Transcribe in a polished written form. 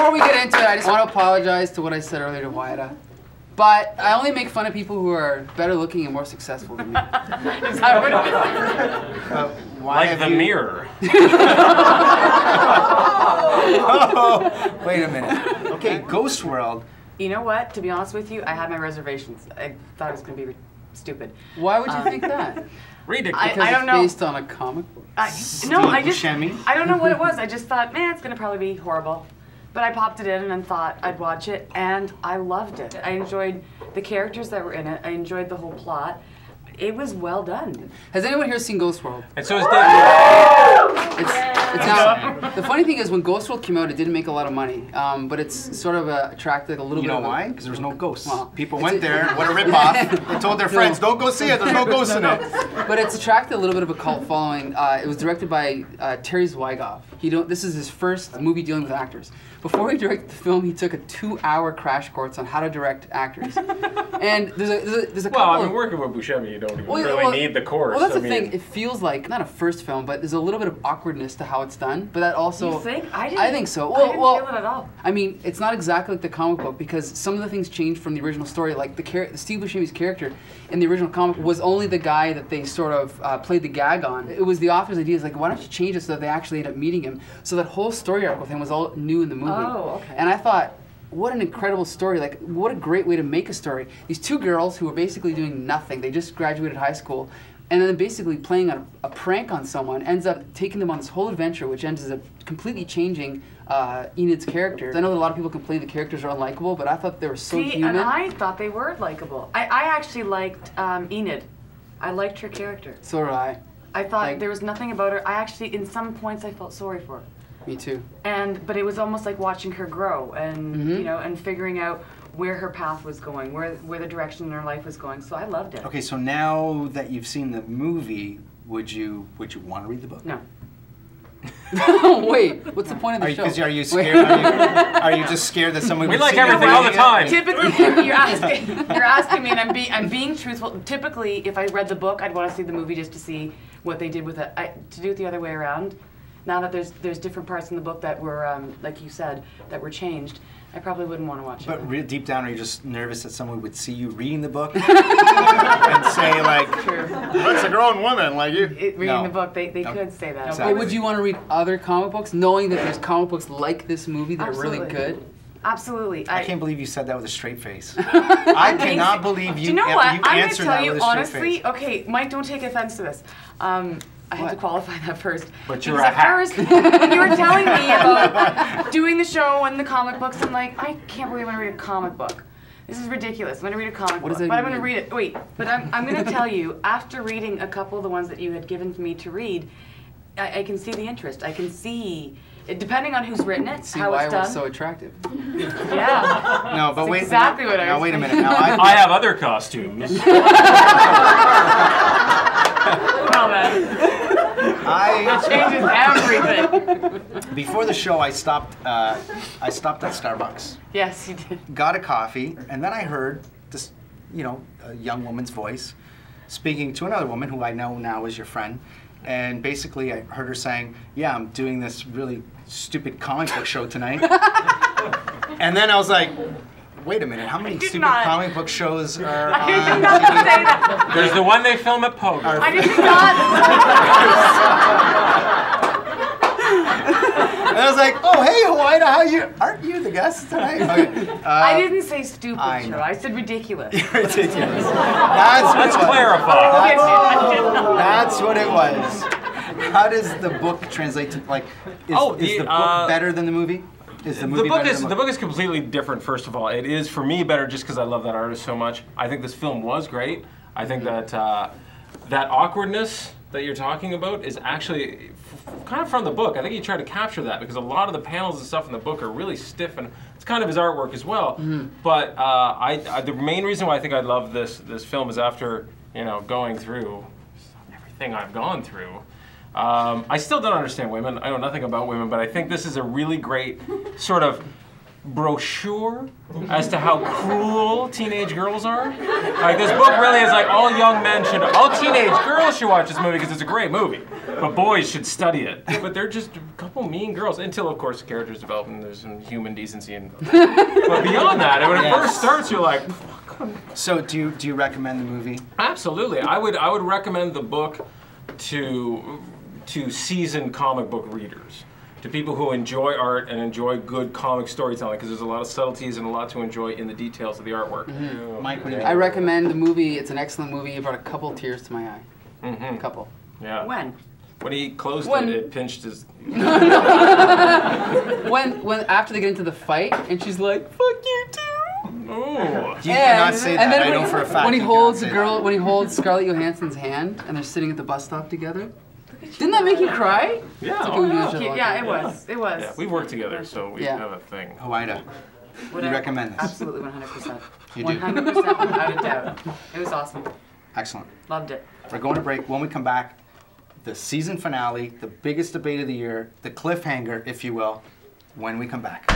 before we get into it, I just want to apologize to what I said earlier to Wyatt. But I only make fun of people who are better looking and more successful than me. Is that what it is? Like the mirror. Oh, wait a minute. Okay, Ghost World. You know what? To be honest with you, I had my reservations. I thought it was going to be stupid. Why would you think that? Ridiculous. Because I don't know. It's based on a comic book? I don't know what it was. I just thought, man, it's going to probably be horrible. But I popped it in and thought I'd watch it, and I loved it. I enjoyed the characters that were in it. I enjoyed the whole plot. It was well done. Has anyone here seen Ghost World? And so is David. It's now, the funny thing is, when Ghost World came out, it didn't make a lot of money, but it's sort of attracted a little bit. You know of why? Because there was no ghosts. Well, people went there. What a ripoff! They told their friends, "Don't go see it. There's no ghosts in it." But it's attracted a little bit of a cult following. It was directed by Terry Zwigoff. This is his first movie dealing with actors. Before he directed the film, he took a 2-hour crash course on how to direct actors. And there's a couple. Well, I mean, working with Buscemi, you don't even really need the course. Well, that's the thing. It feels like not a first film, but there's a little bit of awkwardness to how it's done. But that also. You think? I think so. I didn't feel it at all. I mean, it's not exactly like the comic book because some of the things changed from the original story. Like Steve Buscemi's character in the original comic was only the guy that they sort of played the gag on. It was the author's idea. Is like, why don't you change it so that they actually end up meeting him? So that whole story arc with him was all new in the movie. Oh, okay. And I thought, what an incredible story. Like, what a great way to make a story. These two girls who were basically doing nothing. They just graduated high school. And then basically playing a prank on someone ends up taking them on this whole adventure, which ends up completely changing Enid's character. I know that a lot of people complain the characters are unlikable, but I thought they were so human. And I thought they were likable. I actually liked Enid. I liked her character. So did I. I thought there was nothing about her. I actually, in some points, I felt sorry for her. Me too. But it was almost like watching her grow and you know, and figuring out where her path was going, where the direction in her life was going. So I loved it. Okay, so now that you've seen the movie, would you want to read the book? No. Wait, what's the point of the show? Are you scared? Are you just scared that someone? We like everything all the time. Typically, you're asking me, and I'm being truthful. Typically, if I read the book, I'd want to see the movie just to see what they did with it. To do it the other way around. Now that there's different parts in the book that were, like you said, that were changed, I probably wouldn't want to watch it. But deep down, are you just nervous that someone would see you reading the book and say, like, "What's a grown woman like you?" Reading the book, they could say that. Exactly. But would you want to read other comic books, knowing that there's comic books like this movie that are really good? Absolutely. I can't believe you said that with a straight face. I cannot believe you. Do you know what? I'm going to answered tell that you with a straight honestly. face. Okay, Mike, don't take offense to this. I had to qualify that first. But you're a hack. First, when you were telling me about doing the show and the comic books, I'm like, I can't believe I'm going to read a comic book. This is ridiculous. I'm going to read a comic book. But I'm going to read it. Wait, but I'm going to tell you, after reading a couple of the ones that you had given me to read, I can see the interest. I can see, depending on who's written it, see how why it's done. we're so attractive. Yeah. No, but that's wait. Exactly what I was Now wait a thinking. minute. Now I have other costumes. Well, man. It changes everything. Before the show, I stopped at Starbucks. Yes, you did. Got a coffee, and then I heard this, a young woman's voice speaking to another woman who I know now is your friend. And basically, I heard her saying, "Yeah, I'm doing this really stupid comic book show tonight." And then I was like, wait a minute, how many stupid comic book shows are on I did not say that. There's the one they film at Pogo. I did not. And I was like, "Oh, hey, Hawaii, how you? Aren't you the guest tonight?" Okay. I didn't say stupid I show. know. I said ridiculous. Ridiculous. Let's clarify. That's what it was. How does the book translate to, like, is the book better than the movie? Is the movie better than the book? The book is completely different, first of all. It is, for me, better just because I love that artist so much. I think this film was great. I think that that awkwardness that you're talking about is actually kind of from the book. I think he tried to capture that because a lot of the panels and stuff in the book are really stiff, and it's kind of his artwork as well. But the main reason why I think I love this film is after going through everything I've gone through. I still don't understand women. I know nothing about women, but I think this is a really great sort of brochure as to how cruel teenage girls are. Like this book really is like all young men should, all teenage girls should watch this movie because it's a great movie, but boys should study it. But they're just a couple mean girls until of course the characters develop and there's some human decency and. But beyond that, when it first starts, you're like. So do you recommend the movie? Absolutely, I would recommend the book to seasoned comic book readers. To people who enjoy art and enjoy good comic storytelling, because there's a lot of subtleties and a lot to enjoy in the details of the artwork. Mike, what do you I recommend the movie. It's an excellent movie. It brought a couple tears to my eye. A couple. Yeah. When? When he closed it pinched his... when after they get into the fight, and she's like, "Fuck you too." Oh. You cannot say that. And then I know for a fact. when he you holds cannot the say girl, when he holds Scarlett Johansson's hand, and they're sitting at the bus stop together. Didn't that make you cry? Yeah. It's like, Oh, oh, yeah. you should Yeah, it was. It was. Yeah, we work together, so we have a thing. that. Hoida, you recommend this? Absolutely, 100%. You do? 100% without a doubt. It was awesome. Excellent. Loved it. We're going to break. When we come back, the season finale, the biggest debate of the year, the cliffhanger, if you will, when we come back.